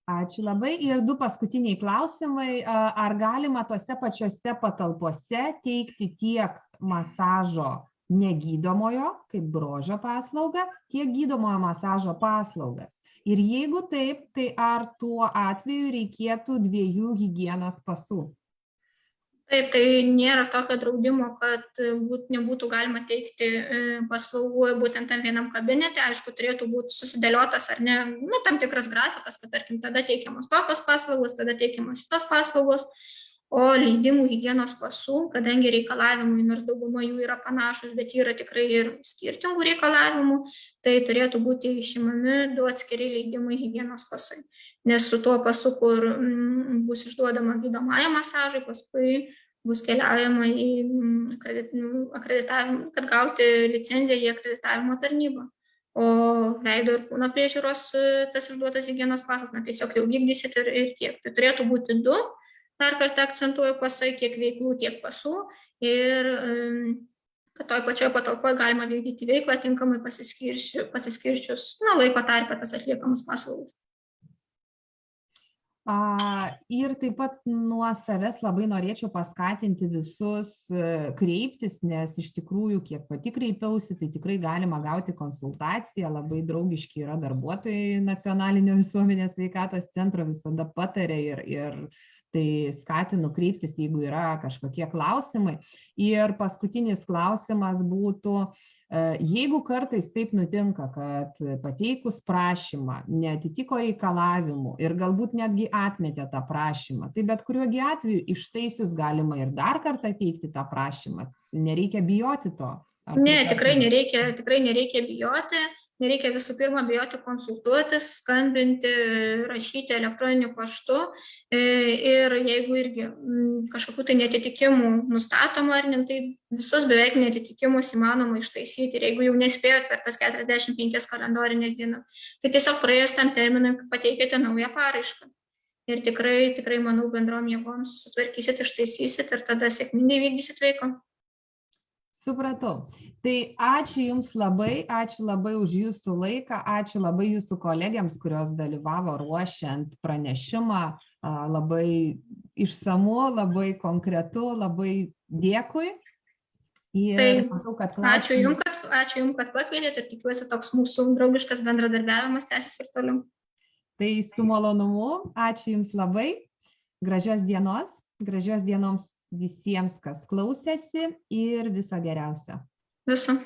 Ačiū labai. Ir 2 paskutiniai klausimai. Ar galima tose pačiose patalpose teikti tiek masažo negydomojo, kaip grožio paslauga, tiek gydomojo masažo paslaugas? Ir jeigu taip, tai ar tuo atveju reikėtų 2 higienos pasų? Taip, tai nėra tokio draudimo, kad nebūtų galima teikti paslaugų būtent tam vienam kabinete. Aišku, turėtų būti susidėliotas ar ne, tam tikras grafikas, kad tarkim tada teikiamos tokios paslaugos, tada teikiamos šitos paslaugos. O leidimų higienos pasų, kadangi reikalavimai, nors dauguma jų yra panašus, bet yra tikrai ir skirtingų reikalavimų, tai turėtų būti išimami 2 atskiri leidimai higienos pasai. Nes su tuo pasu, kur bus išduodama gydomąjam masažui, paskui bus keliaujama į akreditavimą, kad gauti licenciją į akreditavimo tarnybą. O veido ir kūno priežiūros tas išduotas higienos pasas, tiesiog jau vykdysit ir tiek. Tai turėtų būti 2. Dar kartą akcentuoju pasai, kiek veiklų, tiek pasų ir kad toj pačioj patalpoje galima vykdyti veiklą tinkamai pasiskirčius laiko tarpe tas atliekamas paslaugas. Ir taip pat nuo savęs labai norėčiau paskatinti visus kreiptis, nes iš tikrųjų, kiek pati kreipiausi, tai tikrai galima gauti konsultaciją, labai draugiški yra darbuotojai Nacionalinio visuomenės sveikatos centro, visada patarė ir Tai skatinu kreiptis, jeigu yra kažkokie klausimai. Ir paskutinis klausimas būtų, jeigu kartais taip nutinka, kad pateikus prašymą neatitiko reikalavimų ir galbūt netgi atmetė tą prašymą, tai bet kuriuo atveju ištaisius galima ir dar kartą teikti tą prašymą. Nereikia bijoti to. Ne, tikrai nereikia bijoti. Nereikia visų pirma bijoti konsultuotis, skambinti, rašyti elektroniniu paštu ir jeigu irgi kažkokių tai netitikimų nustatoma ar ne, tai visus beveik netitikimus įmanoma ištaisyti. Ir jeigu jau nespėjot per tas 45 kalendorinės dienas, tai tiesiog praėjus tam terminui pateikite naują paraišką. Ir tikrai, manau, bendrom jėgom susitvarkysit, ištaisysit ir tada sėkmingai vykdysit veiklą. Supratau. Tai ačiū Jums labai, ačiū labai už Jūsų laiką, ačiū labai Jūsų kolegiams, kurios dalyvavo ruošiant pranešimą. Labai išsamu, labai konkretu, labai dėkui. Ir matau, kad ačiū Jums, kad pakvietėt ir tikiuosi toks mūsų draugiškas bendradarbiavimas tęsis ir toliau. Tai su malonumu, ačiū Jums labai, gražios dienoms visiems, kas klausėsi ir viso geriausio. Viso.